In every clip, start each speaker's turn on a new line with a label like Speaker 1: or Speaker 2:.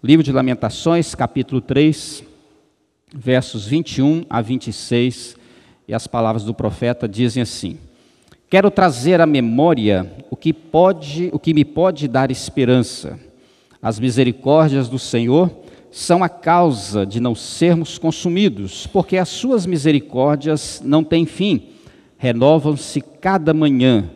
Speaker 1: Livro de Lamentações, capítulo 3, versos 21 a 26, e as palavras do profeta dizem assim: quero trazer à memória o que me pode dar esperança. As misericórdias do Senhor são a causa de não sermos consumidos, porque as suas misericórdias não têm fim, renovam-se cada manhã.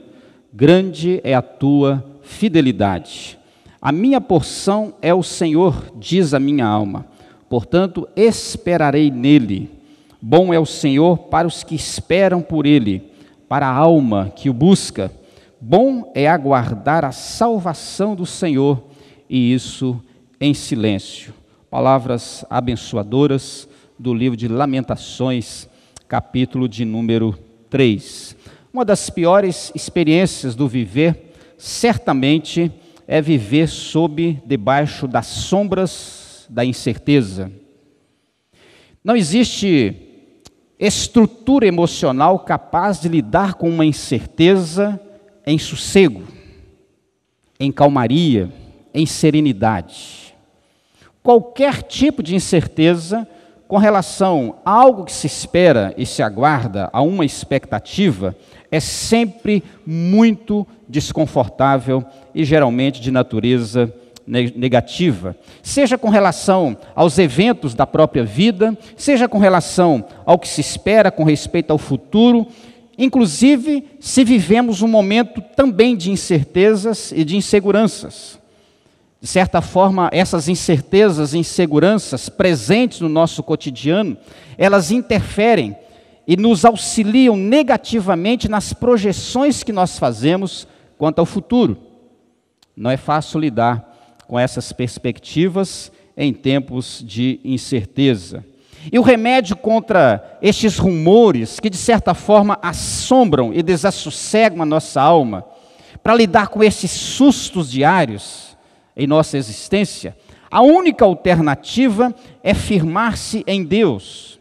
Speaker 1: Grande é a tua fidelidade. A minha porção é o Senhor, diz a minha alma, portanto esperarei nele. Bom é o Senhor para os que esperam por ele, para a alma que o busca. Bom é aguardar a salvação do Senhor, e isso em silêncio. Palavras abençoadoras do livro de Lamentações, capítulo de número 3. Uma das piores experiências do viver, certamente, é viver debaixo das sombras da incerteza. Não existe estrutura emocional capaz de lidar com uma incerteza em sossego, em calmaria, em serenidade. Qualquer tipo de incerteza com relação a algo que se espera e se aguarda, a uma expectativa, é sempre muito desconfortável e geralmente de natureza negativa. Seja com relação aos eventos da própria vida, seja com relação ao que se espera com respeito ao futuro, inclusive se vivemos um momento também de incertezas e de inseguranças. De certa forma, essas incertezas e inseguranças presentes no nosso cotidiano, elas interferem e nos auxiliam negativamente nas projeções que nós fazemos quanto ao futuro. Não é fácil lidar com essas perspectivas em tempos de incerteza. E o remédio contra estes rumores que de certa forma assombram e desassossegam a nossa alma, para lidar com esses sustos diários em nossa existência, a única alternativa é firmar-se em Deus.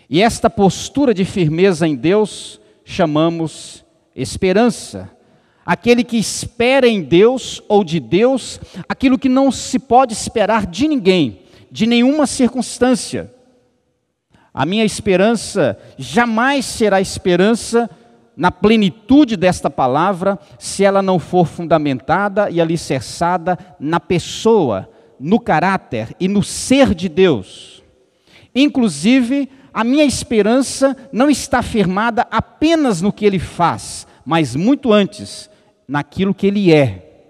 Speaker 1: E esta postura de firmeza em Deus chamamos esperança. Aquele que espera em Deus ou de Deus, aquilo que não se pode esperar de ninguém, de nenhuma circunstância. A minha esperança jamais será esperança na plenitude desta palavra, se ela não for fundamentada e alicerçada na pessoa, no caráter e no ser de Deus. Inclusive, a minha esperança não está firmada apenas no que Ele faz, mas muito antes, naquilo que Ele é.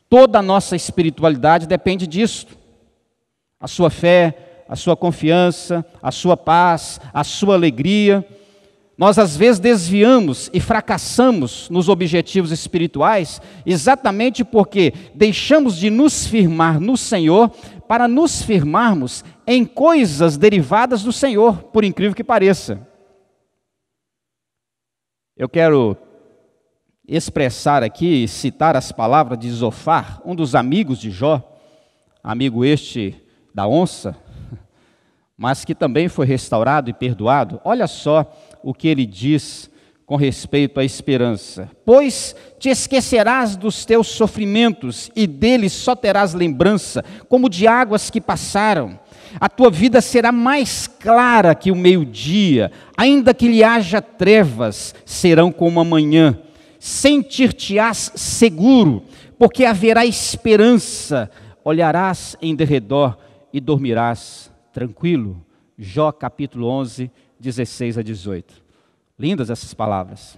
Speaker 1: Toda a nossa espiritualidade depende disso. A sua fé, a sua confiança, a sua paz, a sua alegria. Nós às vezes desviamos e fracassamos nos objetivos espirituais exatamente porque deixamos de nos firmar no Senhor para nos firmarmos em coisas derivadas do Senhor, por incrível que pareça. Eu quero expressar aqui e citar as palavras de Zofar, um dos amigos de Jó, amigo este da onça, mas que também foi restaurado e perdoado. Olha só o que ele diz com respeito à esperança. Pois te esquecerás dos teus sofrimentos e deles só terás lembrança, como de águas que passaram. A tua vida será mais clara que o meio-dia, ainda que lhe haja trevas, serão como a manhã. Sentir-te-ás seguro, porque haverá esperança. Olharás em derredor e dormirás tranquilo. Jó capítulo 11, 16 a 18. Lindas essas palavras.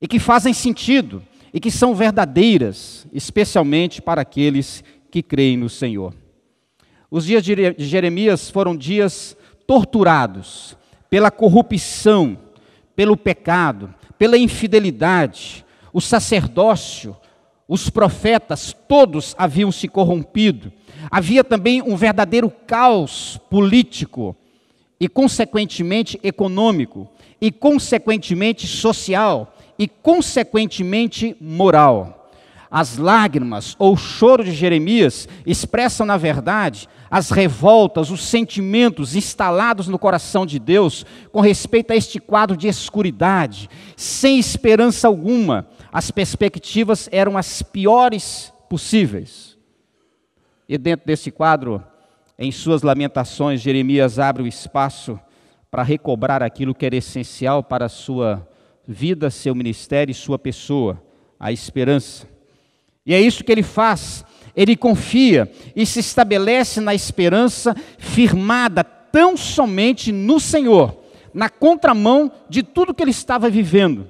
Speaker 1: E que fazem sentido, e que são verdadeiras, especialmente para aqueles que creem no Senhor. Os dias de Jeremias foram dias torturados pela corrupção, pelo pecado, pela infidelidade. O sacerdócio, os profetas, todos haviam se corrompido. Havia também um verdadeiro caos político e, consequentemente, econômico, e, consequentemente, social, e, consequentemente, moral. As lágrimas ou o choro de Jeremias expressam, na verdade, as revoltas, os sentimentos instalados no coração de Deus com respeito a este quadro de escuridade, sem esperança alguma. As perspectivas eram as piores possíveis. E dentro desse quadro, em suas lamentações, Jeremias abre o espaço para recobrar aquilo que era essencial para a sua vida, seu ministério e sua pessoa, a esperança. E é isso que ele faz, ele confia e se estabelece na esperança firmada tão somente no Senhor, na contramão de tudo que ele estava vivendo.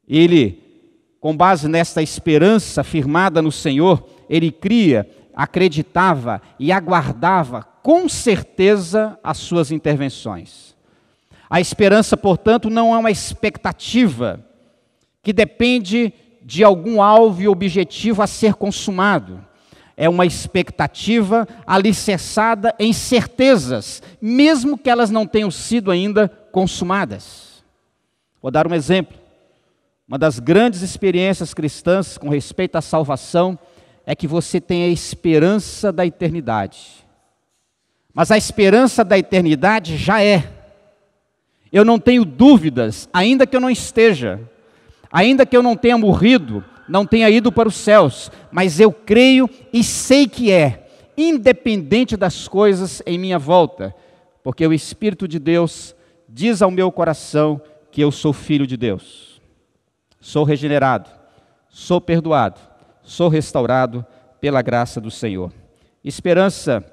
Speaker 1: Ele, com base nesta esperança firmada no Senhor, ele cria, acreditava e aguardava com certeza as suas intervenções. A esperança, portanto, não é uma expectativa que depende de algum alvo e objetivo a ser consumado. É uma expectativa alicerçada em certezas, mesmo que elas não tenham sido ainda consumadas. Vou dar um exemplo. Uma das grandes experiências cristãs com respeito à salvação é que você tem a esperança da eternidade. Mas a esperança da eternidade já é. Eu não tenho dúvidas, ainda que eu não esteja, ainda que eu não tenha morrido, não tenha ido para os céus, mas eu creio e sei que é, independente das coisas em minha volta, porque o Espírito de Deus diz ao meu coração que eu sou filho de Deus. Sou regenerado, sou perdoado, sou restaurado pela graça do Senhor. Esperança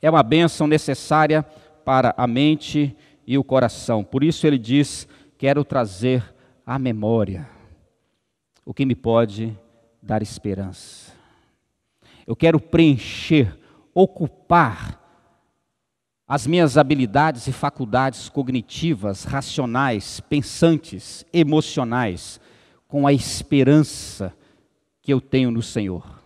Speaker 1: é uma bênção necessária para a mente e o coração. Por isso ele diz, quero trazer à memória o que me pode dar esperança. Eu quero preencher, ocupar as minhas habilidades e faculdades cognitivas, racionais, pensantes, emocionais, com a esperança que eu tenho no Senhor.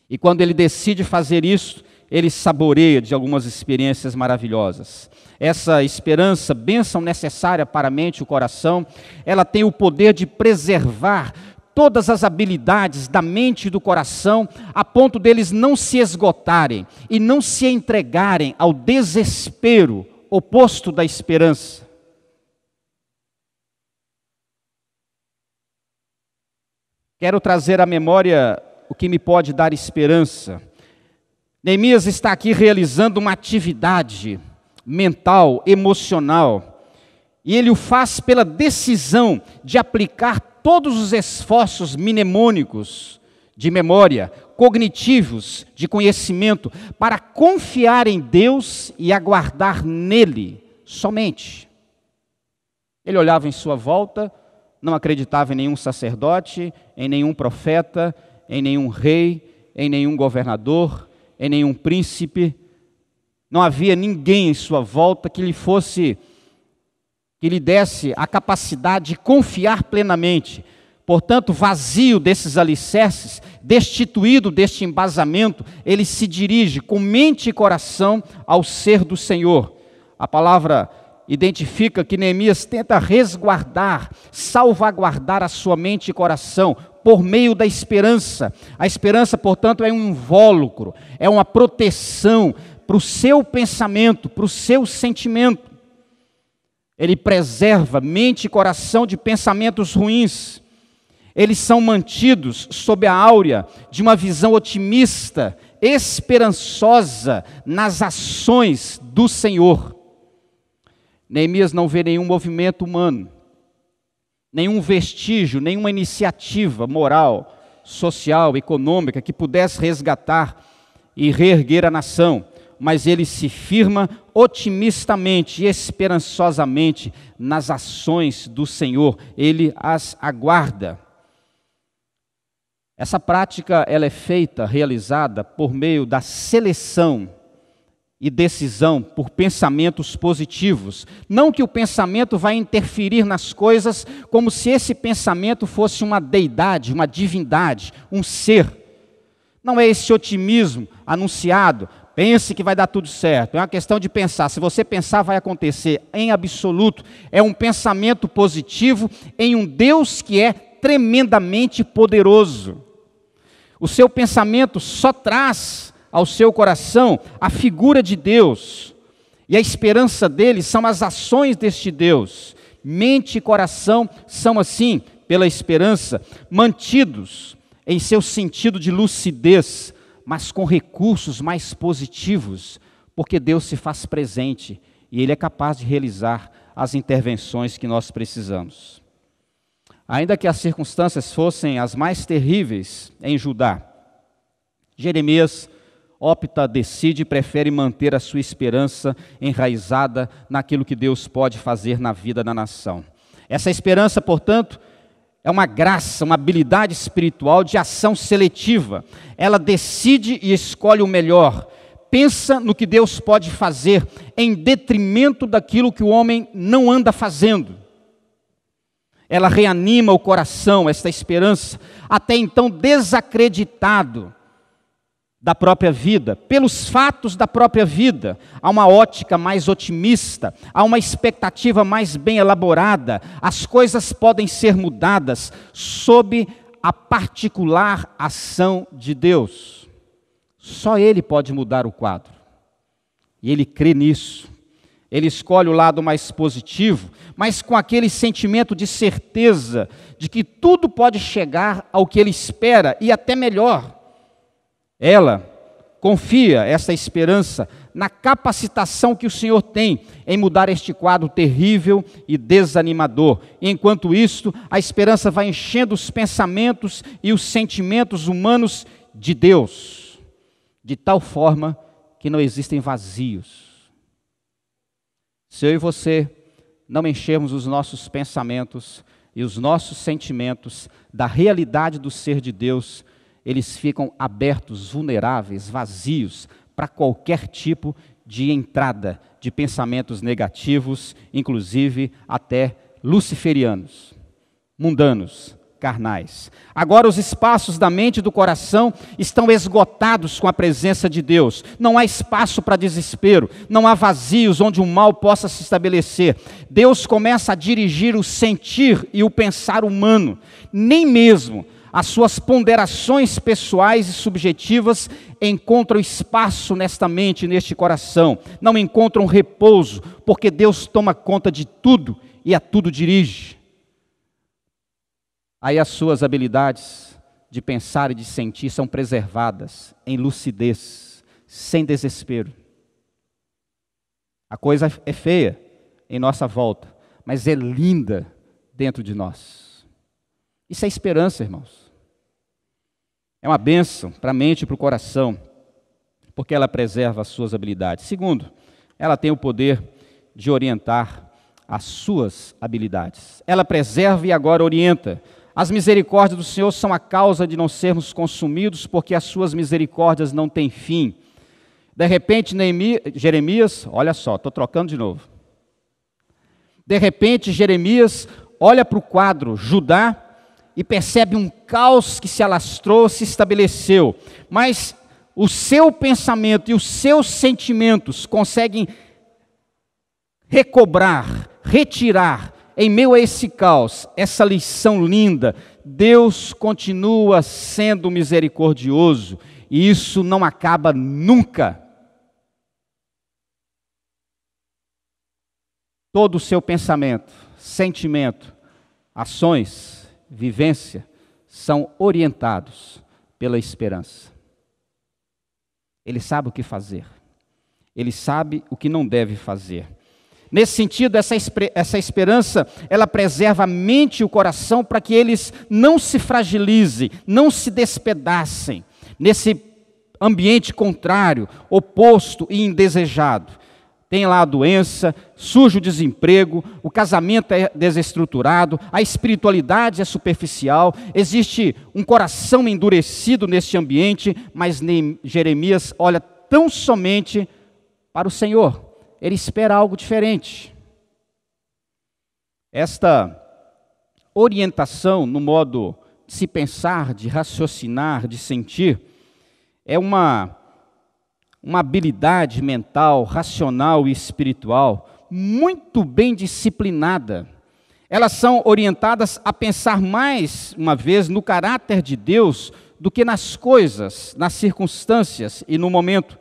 Speaker 1: E quando ele decide fazer isso, ele saboreia de algumas experiências maravilhosas. Essa esperança, bênção necessária para a mente e o coração, ela tem o poder de preservar todas as habilidades da mente e do coração, a ponto deles não se esgotarem e não se entregarem ao desespero oposto da esperança. Quero trazer à memória o que me pode dar esperança. Neemias está aqui realizando uma atividade mental, emocional, e ele o faz pela decisão de aplicar todos os esforços mnemônicos de memória, cognitivos, de conhecimento, para confiar em Deus e aguardar nele somente. Ele olhava em sua volta, não acreditava em nenhum sacerdote, em nenhum profeta, em nenhum rei, em nenhum governador, em nenhum príncipe. Não havia ninguém em sua volta que lhe desse a capacidade de confiar plenamente. Portanto, vazio desses alicerces, destituído deste embasamento, ele se dirige com mente e coração ao ser do Senhor. A palavra identifica que Neemias tenta resguardar, salvaguardar a sua mente e coração por meio da esperança. A esperança, portanto, é um invólucro, é uma proteção para o seu pensamento, para o seu sentimento. Ele preserva mente e coração de pensamentos ruins. Eles são mantidos sob a áurea de uma visão otimista, esperançosa nas ações do Senhor. Neemias não vê nenhum movimento humano, nenhum vestígio, nenhuma iniciativa moral, social, econômica que pudesse resgatar e reerguer a nação, mas ele se firma otimistamente e esperançosamente nas ações do Senhor, ele as aguarda. Essa prática ela é feita, realizada por meio da seleção e decisão por pensamentos positivos. Não que o pensamento vai interferir nas coisas como se esse pensamento fosse uma deidade, uma divindade, um ser. Não é esse otimismo anunciado, pense que vai dar tudo certo. É uma questão de pensar, se você pensar vai acontecer. Em absoluto, é um pensamento positivo em um Deus que é tremendamente poderoso. O seu pensamento só traz ao seu coração a figura de Deus, e a esperança dele são as ações deste Deus. Mente e coração são assim, pela esperança, mantidos em seu sentido de lucidez, mas com recursos mais positivos, porque Deus se faz presente e Ele é capaz de realizar as intervenções que nós precisamos. Ainda que as circunstâncias fossem as mais terríveis em Judá, Jeremias decide e prefere manter a sua esperança enraizada naquilo que Deus pode fazer na vida da nação. Essa esperança, portanto, é uma graça, uma habilidade espiritual de ação seletiva. Ela decide e escolhe o melhor. Pensa no que Deus pode fazer em detrimento daquilo que o homem não anda fazendo. Ela reanima o coração, esta esperança, até então desacreditado da própria vida, pelos fatos da própria vida. Há uma ótica mais otimista, há uma expectativa mais bem elaborada. As coisas podem ser mudadas sob a particular ação de Deus. Só Ele pode mudar o quadro. E Ele crê nisso. Ele escolhe o lado mais positivo, mas com aquele sentimento de certeza de que tudo pode chegar ao que Ele espera e até melhor. Ela confia essa esperança na capacitação que o Senhor tem em mudar este quadro terrível e desanimador. E enquanto isto, a esperança vai enchendo os pensamentos e os sentimentos humanos de Deus, de tal forma que não existem vazios. Se eu e você não enchermos os nossos pensamentos e os nossos sentimentos da realidade do ser de Deus, eles ficam abertos, vulneráveis, vazios para qualquer tipo de entrada de pensamentos negativos, inclusive até luciferianos, mundanos, carnais. Agora os espaços da mente e do coração estão esgotados com a presença de Deus. Não há espaço para desespero, não há vazios onde o mal possa se estabelecer. Deus começa a dirigir o sentir e o pensar humano. Nem mesmo as suas ponderações pessoais e subjetivas encontram espaço nesta mente, neste coração. Não encontram repouso, porque Deus toma conta de tudo e a tudo dirige. Aí as suas habilidades de pensar e de sentir são preservadas em lucidez, sem desespero. A coisa é feia em nossa volta, mas é linda dentro de nós. Isso é esperança, irmãos. É uma bênção para a mente e para o coração, porque ela preserva as suas habilidades. Segundo, ela tem o poder de orientar as suas habilidades. Ela preserva e agora orienta. As misericórdias do Senhor são a causa de não sermos consumidos, porque as suas misericórdias não têm fim. De repente, Jeremias, olha só, estou trocando de novo. De repente, Jeremias olha para o quadro Judá e percebe um caos que se alastrou, se estabeleceu. Mas o seu pensamento e os seus sentimentos conseguem recobrar, retirar, em meio a esse caos, essa lição linda. Deus continua sendo misericordioso e isso não acaba nunca. Todo o seu pensamento, sentimento, ações, vivência, são orientados pela esperança. Ele sabe o que fazer. Ele sabe o que não deve fazer. Nesse sentido, essa esperança, ela preserva a mente e o coração para que eles não se fragilizem, não se despedacem nesse ambiente contrário, oposto e indesejado. Tem lá a doença, surge o desemprego, o casamento é desestruturado, a espiritualidade é superficial, existe um coração endurecido neste ambiente, mas Jeremias olha tão somente para o Senhor. Ele espera algo diferente. Esta orientação no modo de se pensar, de raciocinar, de sentir, é uma habilidade mental, racional e espiritual muito bem disciplinada. Elas são orientadas a pensar mais uma vez no caráter de Deus do que nas coisas, nas circunstâncias e no momento.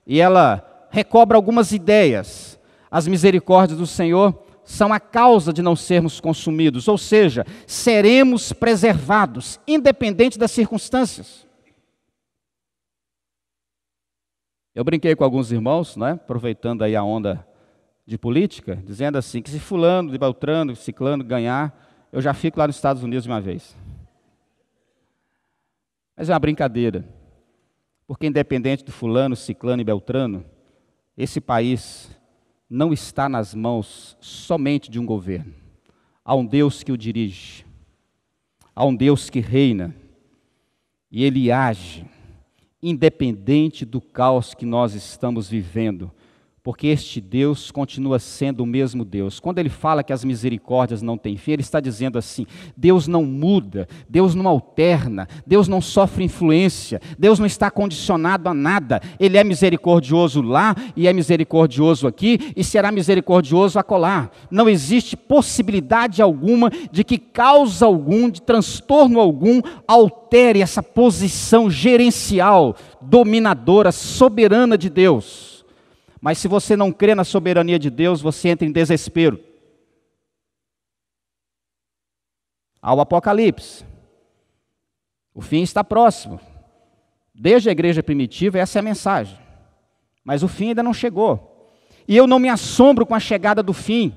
Speaker 1: E ela recobra algumas ideias. As misericórdias do Senhor são a causa de não sermos consumidos, ou seja, seremos preservados, independente das circunstâncias. Eu brinquei com alguns irmãos, né, aproveitando aí a onda de política, dizendo assim, que se fulano, de Beltrano, ciclano ganhar, eu já fico lá nos Estados Unidos de uma vez. Mas é uma brincadeira, porque independente do fulano, ciclano e Beltrano, esse país não está nas mãos somente de um governo. Há um Deus que o dirige, há um Deus que reina, e Ele age, independente do caos que nós estamos vivendo, porque este Deus continua sendo o mesmo Deus. Quando Ele fala que as misericórdias não têm fim, Ele está dizendo assim, Deus não muda, Deus não alterna, Deus não sofre influência, Deus não está condicionado a nada. Ele é misericordioso lá e é misericordioso aqui e será misericordioso acolá. Não existe possibilidade alguma de que causa algum, de transtorno algum, altere essa posição gerencial, dominadora, soberana de Deus. Mas se você não crê na soberania de Deus, você entra em desespero. Ao Apocalipse, o fim está próximo. Desde a igreja primitiva, essa é a mensagem. Mas o fim ainda não chegou. E eu não me assombro com a chegada do fim.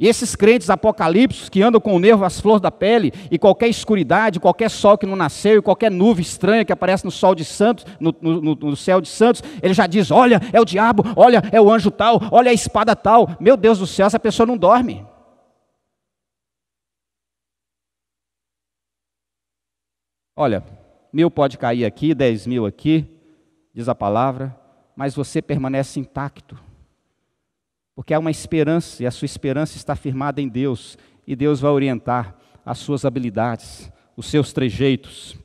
Speaker 1: E esses crentes apocalípticos que andam com o nervo às flores da pele, e qualquer escuridade, qualquer sol que não nasceu, e qualquer nuvem estranha que aparece no sol de Santos, no céu de Santos, ele já diz, olha, é o diabo, olha, é o anjo tal, olha a espada tal. Meu Deus do céu, essa pessoa não dorme. Olha, 1.000 pode cair aqui, 10.000 aqui, diz a palavra, mas você permanece intacto. Porque há uma esperança, e a sua esperança está firmada em Deus, e Deus vai orientar as suas habilidades, os seus trejeitos.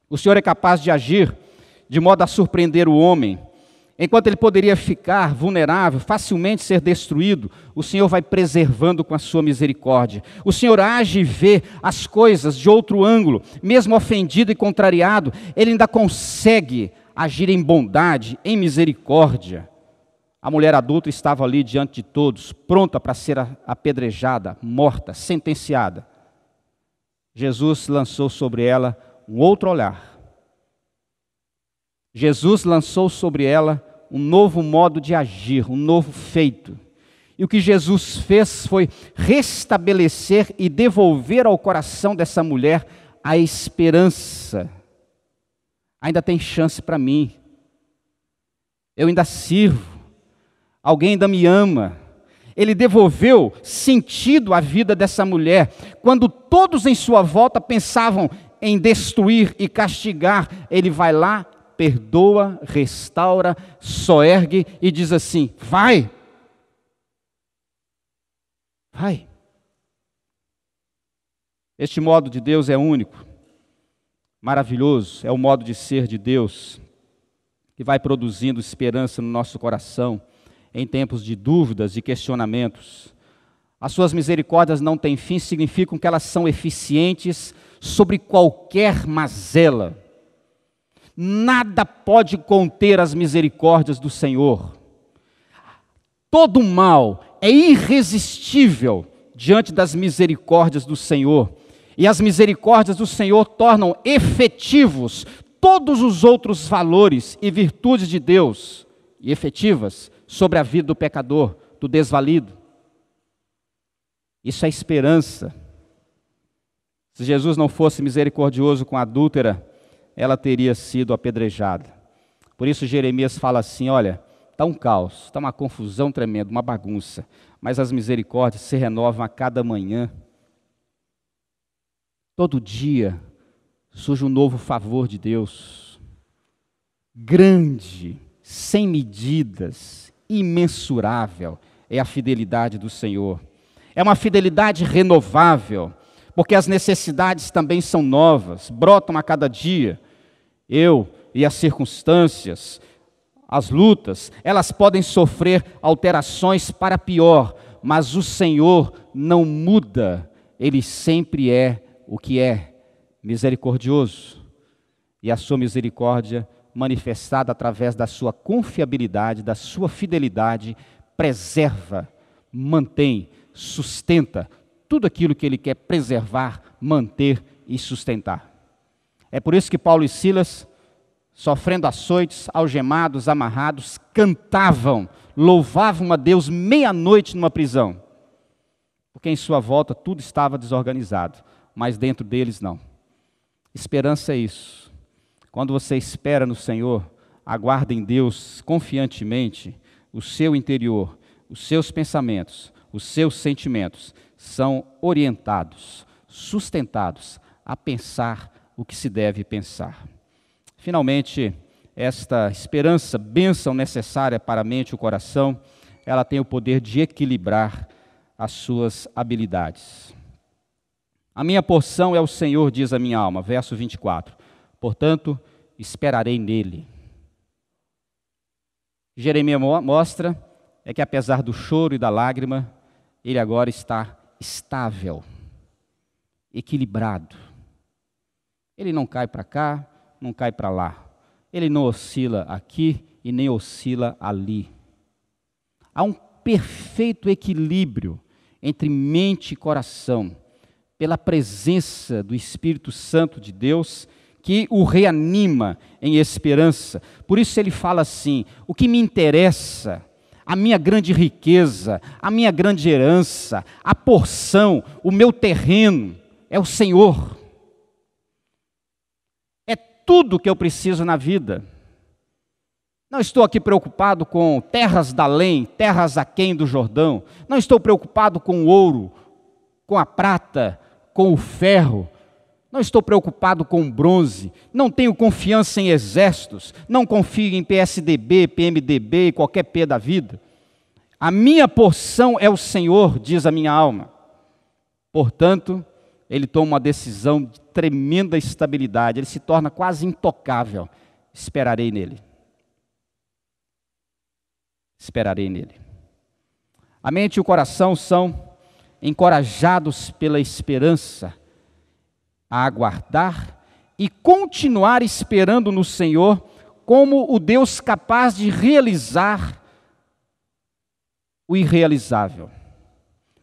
Speaker 1: O Senhor é capaz de agir de modo a surpreender o homem. Enquanto ele poderia ficar vulnerável, facilmente ser destruído, o Senhor vai preservando com a sua misericórdia. O Senhor age e vê as coisas de outro ângulo, mesmo ofendido e contrariado, ele ainda consegue agir em bondade, em misericórdia. A mulher adulta estava ali diante de todos, pronta para ser apedrejada, morta, sentenciada. Jesus lançou sobre ela um outro olhar. Jesus lançou sobre ela um novo modo de agir, um novo feito. E o que Jesus fez foi restabelecer e devolver ao coração dessa mulher a esperança. Ainda tem chance para mim. Eu ainda sirvo. Alguém ainda me ama. Ele devolveu sentido à vida dessa mulher. Quando todos em sua volta pensavam em destruir e castigar, ele vai lá, perdoa, restaura, soergue e diz assim, vai. Vai. Este modo de Deus é único, maravilhoso, é o modo de ser de Deus, que vai produzindo esperança no nosso coração, em tempos de dúvidas e questionamentos. As suas misericórdias não têm fim, significam que elas são eficientes sobre qualquer mazela. Nada pode conter as misericórdias do Senhor. Todo mal é irresistível diante das misericórdias do Senhor. E as misericórdias do Senhor tornam efetivos todos os outros valores e virtudes de Deus, e efetivas sobre a vida do pecador, do desvalido. Isso é esperança. Se Jesus não fosse misericordioso com a adúltera, ela teria sido apedrejada. Por isso Jeremias fala assim, olha, está um caos, está uma confusão tremenda, uma bagunça, mas as misericórdias se renovam a cada manhã. Todo dia surge um novo favor de Deus, grande, sem medidas, imensurável, é a fidelidade do Senhor. É uma fidelidade renovável, porque as necessidades também são novas, brotam a cada dia. Eu e as circunstâncias, as lutas, elas podem sofrer alterações para pior, mas o Senhor não muda, Ele sempre é o que é, misericordioso. E a sua misericórdia manifestada através da sua confiabilidade, da sua fidelidade, preserva, mantém, sustenta tudo aquilo que Ele quer preservar, manter e sustentar. É por isso que Paulo e Silas sofrendo açoites, algemados, amarrados, cantavam, louvavam a Deus meia-noite numa prisão, porque em sua volta tudo estava desorganizado, mas dentro deles não. Esperança é isso. Quando você espera no Senhor, aguarda em Deus confiantemente, o seu interior, os seus pensamentos, os seus sentimentos são orientados, sustentados a pensar o que se deve pensar. Finalmente, esta esperança, bênção necessária para a mente e o coração, ela tem o poder de equilibrar as suas habilidades. A minha porção é o Senhor, diz a minha alma, verso 24. Portanto, esperarei nele. Jeremias mostra é que apesar do choro e da lágrima, ele agora está estável, equilibrado. Ele não cai para cá, não cai para lá. Ele não oscila aqui e nem oscila ali. Há um perfeito equilíbrio entre mente e coração, pela presença do Espírito Santo de Deus, que o reanima em esperança. Por isso ele fala assim: o que me interessa, a minha grande riqueza, a minha grande herança, a porção, o meu terreno, é o Senhor. É tudo que eu preciso na vida. Não estou aqui preocupado com terras da além, terras aquém do Jordão. Não estou preocupado com o ouro, com a prata, com o ferro. Não estou preocupado com o bronze. Não tenho confiança em exércitos. Não confio em PSDB, PMDB e qualquer P da vida. A minha porção é o Senhor, diz a minha alma. Portanto, ele toma uma decisão de tremenda estabilidade. Ele se torna quase intocável. Esperarei nele. Esperarei nele. A mente e o coração são encorajados pela esperança a aguardar e continuar esperando no Senhor como o Deus capaz de realizar o irrealizável,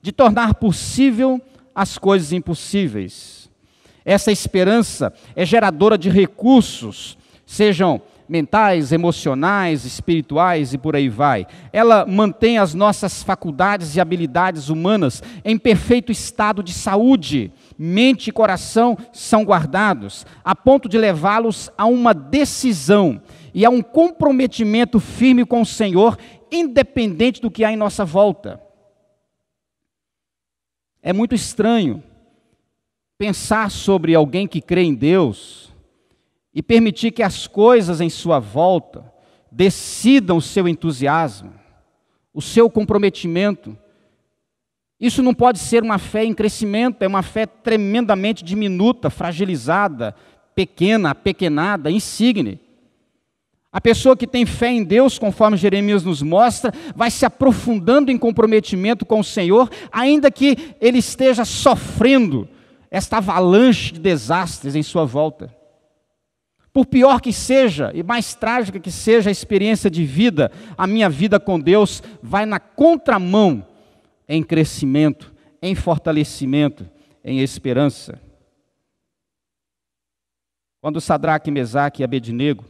Speaker 1: de tornar possível as coisas impossíveis. Essa esperança é geradora de recursos, sejam mentais, emocionais, espirituais e por aí vai. Ela mantém as nossas faculdades e habilidades humanas em perfeito estado de saúde. Mente e coração são guardados, a ponto de levá-los a uma decisão e a um comprometimento firme com o Senhor, independente do que há em nossa volta. É muito estranho pensar sobre alguém que crê em Deus e permitir que as coisas em sua volta decidam o seu entusiasmo, o seu comprometimento. Isso não pode ser uma fé em crescimento, é uma fé tremendamente diminuta, fragilizada, pequena, apequenada, insígne. A pessoa que tem fé em Deus, conforme Jeremias nos mostra, vai se aprofundando em comprometimento com o Senhor, ainda que ele esteja sofrendo esta avalanche de desastres em sua volta. Por pior que seja, e mais trágica que seja a experiência de vida, a minha vida com Deus vai na contramão em crescimento, em fortalecimento, em esperança. Quando Sadraque, Mesaque e Abednego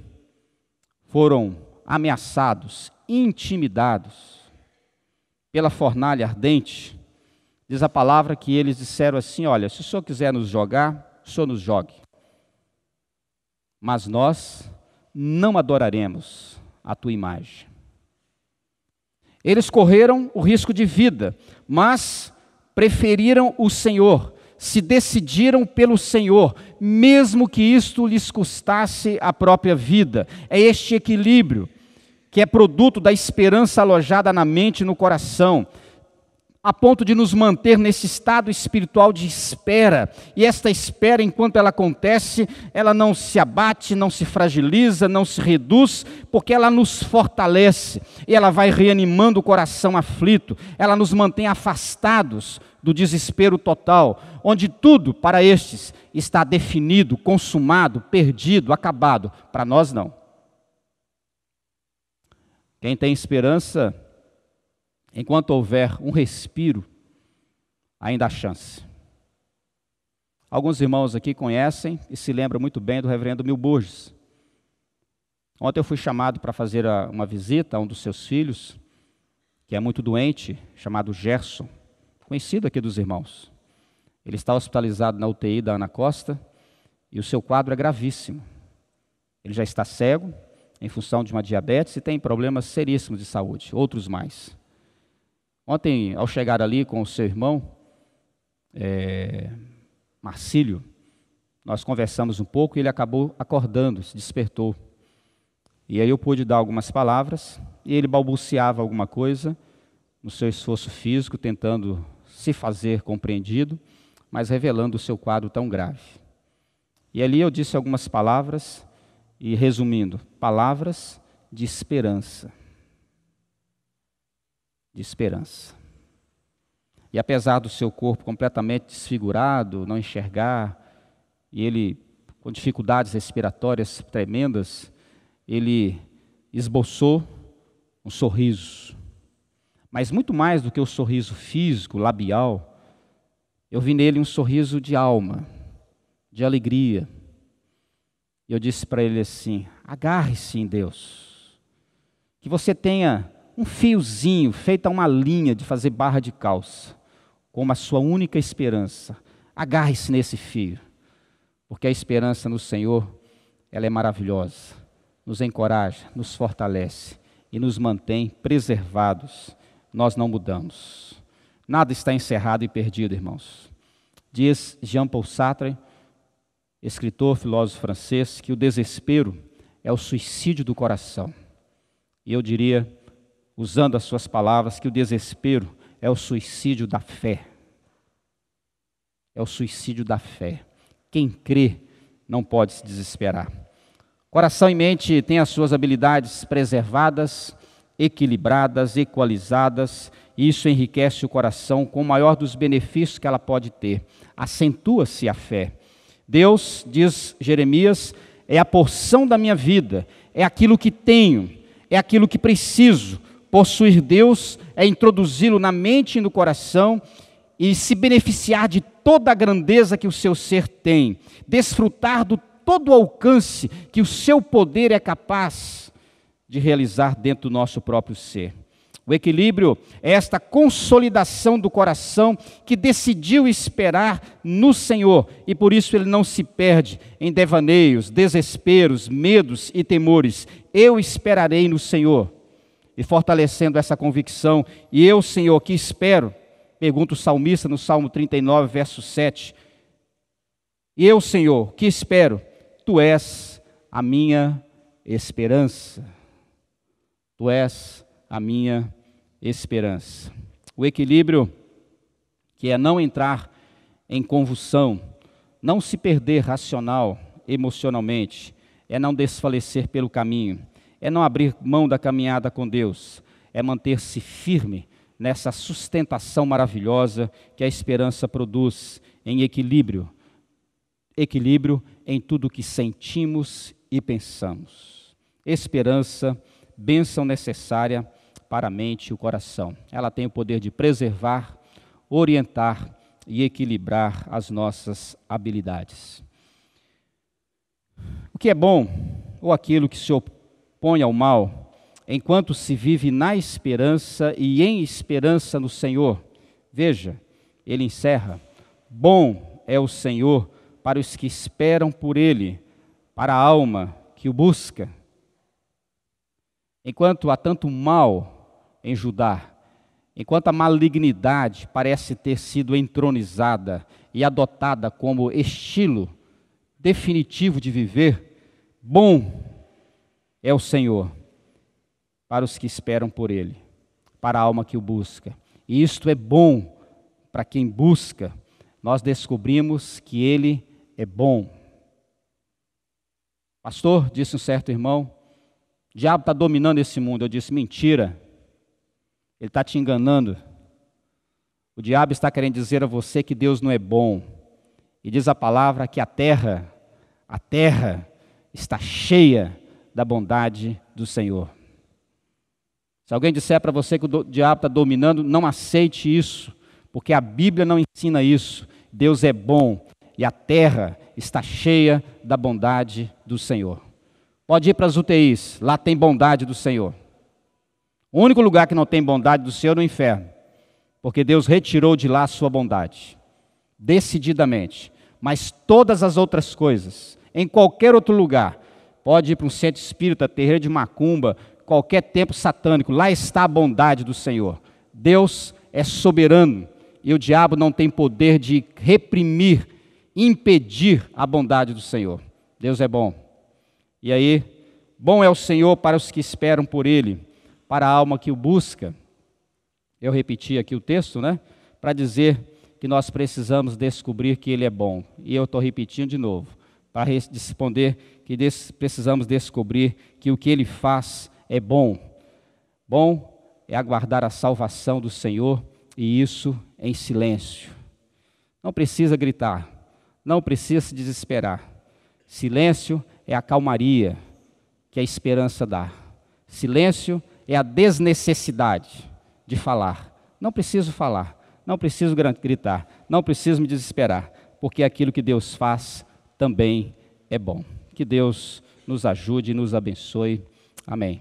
Speaker 1: foram ameaçados, intimidados pela fornalha ardente, diz a palavra que eles disseram assim: olha, se o Senhor quiser nos jogar, o Senhor nos jogue. Mas nós não adoraremos a tua imagem. Eles correram o risco de vida, mas preferiram o Senhor, se decidiram pelo Senhor, mesmo que isto lhes custasse a própria vida. É este equilíbrio que é produto da esperança alojada na mente e no coração, a ponto de nos manter nesse estado espiritual de espera. E esta espera, enquanto ela acontece, ela não se abate, não se fragiliza, não se reduz, porque ela nos fortalece. E ela vai reanimando o coração aflito. Ela nos mantém afastados do desespero total, onde tudo para estes está definido, consumado, perdido, acabado. Para nós não. Quem tem esperança, enquanto houver um respiro, ainda há chance. Alguns irmãos aqui conhecem e se lembram muito bem do reverendo Mil Borges. Ontem eu fui chamado para fazer uma visita a um dos seus filhos, que é muito doente, chamado Gerson, conhecido aqui dos irmãos. Ele está hospitalizado na UTI da Ana Costa e o seu quadro é gravíssimo. Ele já está cego, em função de uma diabetes, e tem problemas seríssimos de saúde, outros mais. Ontem, ao chegar ali com o seu irmão, Marcílio, nós conversamos um pouco e ele acabou acordando, se despertou. E aí eu pude dar algumas palavras, e ele balbuciava alguma coisa, no seu esforço físico, tentando se fazer compreendido, mas revelando o seu quadro tão grave. E ali eu disse algumas palavras, e resumindo, palavras de esperança. De esperança. E apesar do seu corpo completamente desfigurado, não enxergar, e ele com dificuldades respiratórias tremendas, ele esboçou um sorriso. Mas muito mais do que o sorriso físico, labial, eu vi nele um sorriso de alma, de alegria. E eu disse para ele assim: agarre-se em Deus, que você tenha um fiozinho, feita uma linha de fazer barra de calça, como a sua única esperança. Agarre-se nesse fio, porque a esperança no Senhor, ela é maravilhosa, nos encoraja, nos fortalece e nos mantém preservados. Nós não mudamos. Nada está encerrado e perdido, irmãos. Diz Jean-Paul Sartre, escritor, filósofo francês, que o desespero é o suicídio do coração. E eu diria, usando as suas palavras, que o desespero é o suicídio da fé. É o suicídio da fé. Quem crê não pode se desesperar. Coração e mente têm as suas habilidades preservadas, equilibradas, equalizadas, e isso enriquece o coração com o maior dos benefícios que ela pode ter. Acentua-se a fé. Deus, diz Jeremias, é a porção da minha vida, é aquilo que tenho, é aquilo que preciso. Possuir Deus é introduzi-lo na mente e no coração e se beneficiar de toda a grandeza que o seu ser tem, desfrutar do todo o alcance que o seu poder é capaz de realizar dentro do nosso próprio ser. O equilíbrio é esta consolidação do coração que decidiu esperar no Senhor e por isso ele não se perde em devaneios, desesperos, medos e temores. Eu esperarei no Senhor. E fortalecendo essa convicção, e eu, Senhor, que espero, pergunta o salmista no Salmo 39, verso 7, e eu, Senhor, que espero, Tu és a minha esperança. Tu és a minha esperança. O equilíbrio, que é não entrar em convulsão, não se perder racional, emocionalmente, é não desfalecer pelo caminho, é não abrir mão da caminhada com Deus, é manter-se firme nessa sustentação maravilhosa que a esperança produz em equilíbrio. Equilíbrio em tudo que sentimos e pensamos. Esperança, bênção necessária para a mente e o coração. Ela tem o poder de preservar, orientar e equilibrar as nossas habilidades. O que é bom, ou aquilo que se opõe ao mal, enquanto se vive na esperança e em esperança no Senhor. Veja, ele encerra: bom é o Senhor para os que esperam por Ele, para a alma que o busca. Enquanto há tanto mal em Judá, enquanto a malignidade parece ter sido entronizada e adotada como estilo definitivo de viver, bom é o Senhor para os que esperam por Ele, para a alma que o busca. E isto é bom para quem busca. Nós descobrimos que Ele é bom. Pastor, disse um certo irmão, o diabo está dominando esse mundo. Eu disse: mentira, ele está te enganando. O diabo está querendo dizer a você que Deus não é bom. E diz a palavra que a terra está cheia da bondade do Senhor. Se alguém disser para você que o diabo está dominando, não aceite isso, porque a Bíblia não ensina isso. Deus é bom e a terra está cheia da bondade do Senhor. Pode ir para as UTIs, lá tem bondade do Senhor. O único lugar que não tem bondade do Senhor é no inferno, porque Deus retirou de lá a sua bondade, decididamente. Mas todas as outras coisas, em qualquer outro lugar, pode ir para um centro espírita, terreiro de macumba, qualquer templo satânico, lá está a bondade do Senhor. Deus é soberano e o diabo não tem poder de reprimir, impedir a bondade do Senhor. Deus é bom. E aí, bom é o Senhor para os que esperam por Ele, para a alma que o busca. Eu repeti aqui o texto, né? Para dizer que nós precisamos descobrir que Ele é bom. E eu estou repetindo de novo, para responder que precisamos descobrir que o que Ele faz é bom. Bom é aguardar a salvação do Senhor, e isso em silêncio. Não precisa gritar, não precisa se desesperar. Silêncio é a calmaria que a esperança dá. Silêncio é a desnecessidade de falar. Não preciso falar, não preciso gritar, não preciso me desesperar, porque aquilo que Deus faz também é bom. Que Deus nos ajude e nos abençoe. Amém.